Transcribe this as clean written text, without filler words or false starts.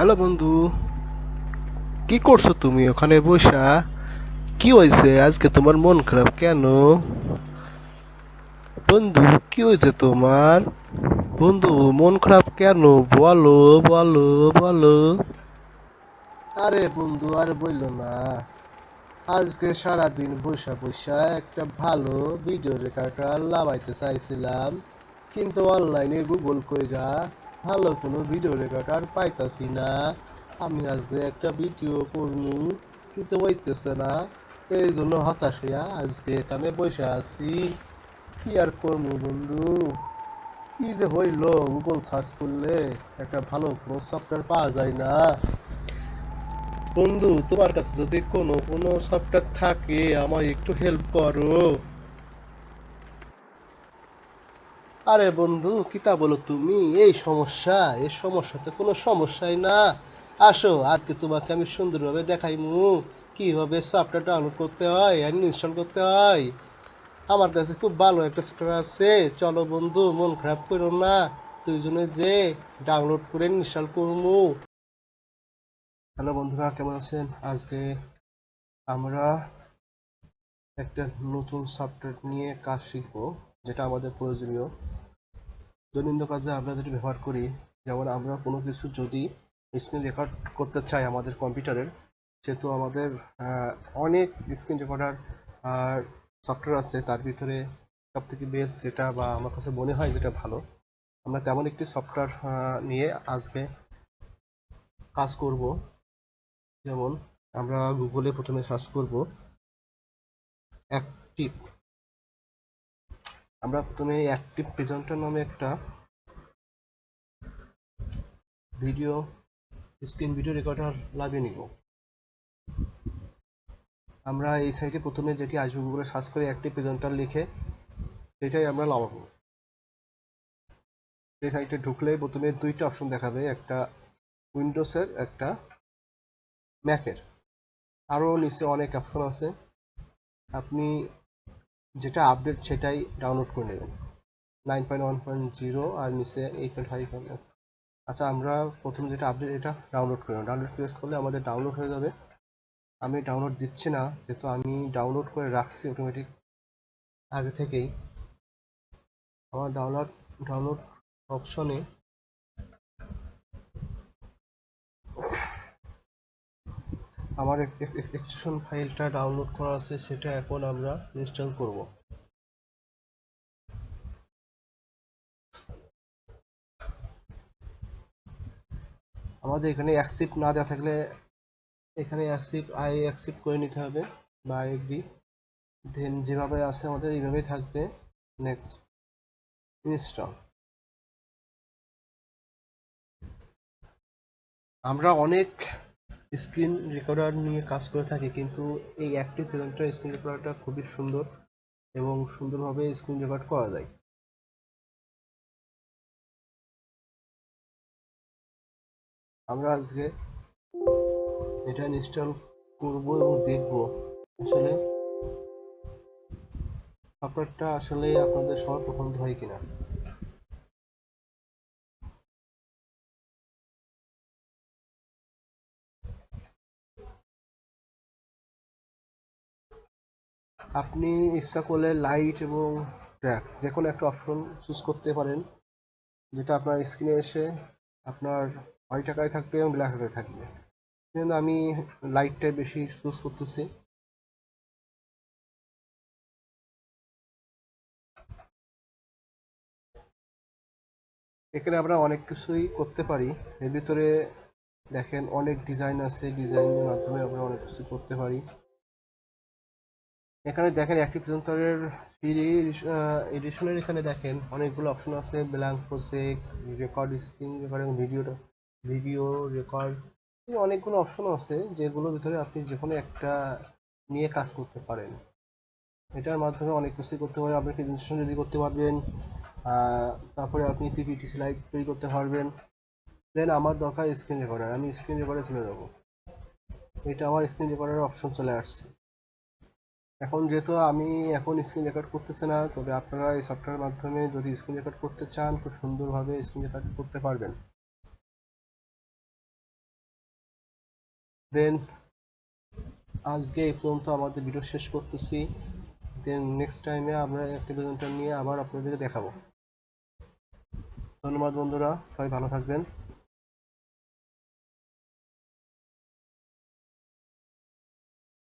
Hello বন্ধু, কি করছো তুমি ওখানে বসা? কি হয়েছে আজকে তোমার মন খারাপ কেন? বন্ধু, কি হয়েছে তোমার? বন্ধু, মন খারাপ কেন? বলো, বলো, বলো। আরে বন্ধু, আর বললো না। আজকে সারাদিন বসা বসা একটা ভালো ভিডিও রেকর্ডার লাগাইতে চাইছিলাম, কিন্তু অনলাইনে গুগল কইরা ভালো কোনো ভিডিও রেকর্ডার পাইতাছি না। আমি আজকে একটা ভিডিও করবো, কিন্তু হইতেছে না। এই জন্য হতাশ হইয়া আজকে এখানে বসে আছি। কি আর করবো বন্ধু? কি যে হইলো, গুগল সার্চ করলে একটা ভালো কোনো সফটওয়্যার পাওয়া যায় না। বন্ধু, তোমার কাছে যদি কোনো সফটওয়্যার থাকে আমায় একটু হেল্প করো। আরে বন্ধু, কিতা বলো তুমি? এই সমস্যাতে কোনো সমস্যাই না। আসো, আজকে তোমাকে আমি সুন্দরভাবে দেখাইমু কিভাবে সফটওয়্যার ডাউনলোড করতে হয় আর ইনস্টল করতে হয়। আমার কাছে খুব ভালো একটা সফটওয়্যার আছে। চলো বন্ধু, মন খারাপ করো না, দুইজনে যে ডাউনলোড করে ইনস্টল করবো। হ্যালো বন্ধুরা, কেমন আছেন? আজকে আমরা একটা নতুন সফটওয়্যার নিয়ে কাজ শিখবো, যেটা আমাদের প্রয়োজনীয় দৈনন্দিন কাজে আমরা যেটা ব্যবহার করি। যেমন আমরা কোনো কিছু যদি স্ক্রিন রেকর্ড করতে চাই আমাদের কম্পিউটারের, সেহেতু আমাদের অনেক স্ক্রিন রেকর্ডার আর সফটওয়্যার আছে। তার ভিতরে সব থেকে বেস্ট যেটা বা আমার কাছে মনে হয় যেটা ভালো, আমরা তেমন একটি সফটওয়্যার নিয়ে আজকে কাজ করব। যেমন আমরা গুগলে প্রথমে সার্চ করব অ্যাক্টিভ। আমরা প্রথমে অ্যাক্টিভ প্রেজেন্টার নামে একটা ভিডিও ভিডিও রেকর্ডার লাগিয়ে নিব। আমরা এই সাইটে প্রথমে যেটি আসবে, গুগলে সার্চ করে অ্যাক্টিভ প্রেজেন্টার লিখে সেটাই আমরা লাগাবো। এই সাইটে ঢুকলে প্রথমে দুইটা অপশন দেখাবে, একটা উইন্ডোজের, একটা ম্যাকের। আরও নিচে অনেক অপশন আছে, আপনি যেটা আপডেট সেটাই ডাউনলোড করে নেবেন। 9.1.0 আর নিচে 8.5। আচ্ছা, আমরা প্রথম যেটা আপডেট এটা ডাউনলোড করে নেব। ডাউনলোড প্রেস করলে আমাদের ডাউনলোড হয়ে যাবে। আমি ডাউনলোড দিচ্ছি না, যেহেতু আমি ডাউনলোড করে রাখছি অটোমেটিক আগে থেকেই। আমার ডাউনলোড অপশনে আমার এক্সটেনশন ফাইলটা ডাউনলোড করা আছে, সেটা এখন আমরা ইনস্টল করব। আমাদের এখানে অ্যাকসেপ্ট না দেওয়া থাকলে এখানে অ্যাকসেপ্ট করে নিতে হবে বা আই এগ্রি। দেন যেভাবে আছে আমাদের এইভাবেই থাকবে। Next, install. আমরা অনেক স্ক্রিন রেকর্ডার নিয়ে কাজ করে থাকি, কিন্তু এই অ্যাক্টিভ প্রেজেন্টার স্ক্রিন রেকর্ডারটা খুবই সুন্দর এবং সুন্দরভাবে স্ক্রিন রেকর্ড করা যায়। আমরা আজকে এটা ইনস্টল করব এবং দেখব আসলে সফটওয়্যারটা আসলে আপনাদের সবার পছন্দ হয় কিনা। আপনি ইচ্ছা করলে লাইট এবং ট্র্যাক যে কোনো একটা অপশন চুজ করতে পারেন, যেটা আপনার স্ক্রিনে এসে আপনার হোয়াইট আকারে থাকবে এবং ব্ল্যাক আকারে থাকবে। কিন্তু আমি লাইটটাই বেশি চুজ করতেছি। এখানে আমরা অনেক কিছুই করতে পারি। এর ভিতরে দেখেন অনেক ডিজাইন আছে, ডিজাইনের মাধ্যমে আমরা অনেক কিছু করতে পারি। এখানে দেখেন অ্যাক্টিভ সেন্সরের ফ্রি এডিশনের, এখানে দেখেন অনেকগুলো অপশন আছে, blank project, record, screen recording, video record. অনেকগুলো অপশন আছে যেগুলোর ভিতরে আপনি যে কোনো একটা নিয়ে কাজ করতে পারেন। এটার মাধ্যমে অনেক কিছুই করতে পারেন। আপনি প্রেজেন্টেশন রেডি করতে পারবেন, তারপরে আপনি পিপিটি স্লাইড তৈরি করতে পারবেন। দেন আমার দরকার স্ক্রিন রেকর্ডার, আমি স্ক্রিন রেকর্ডারে চলে যাব। এটা আমার স্ক্রিন রেকর্ডারের অপশন চলে আসছে। এখন যেহেতু আমি এখন স্ক্রিন রেকর্ড করতেছি না, তবে আপনারা এই সফটওয়্যারের মাধ্যমে যদি স্ক্রিন রেকর্ড করতে চান, খুব সুন্দরভাবে স্ক্রিন রেকর্ড করতে পারবেন। দেন আজকে এই পর্যন্ত আমাদের ভিডিও শেষ করতেছি। দেন নেক্সট টাইমে আমরা অ্যাক্টিভেশনটা নিয়ে আবার আপনাদেরকে দেখাবো। ধন্যবাদ বন্ধুরা, সবাই ভালো থাকবেন।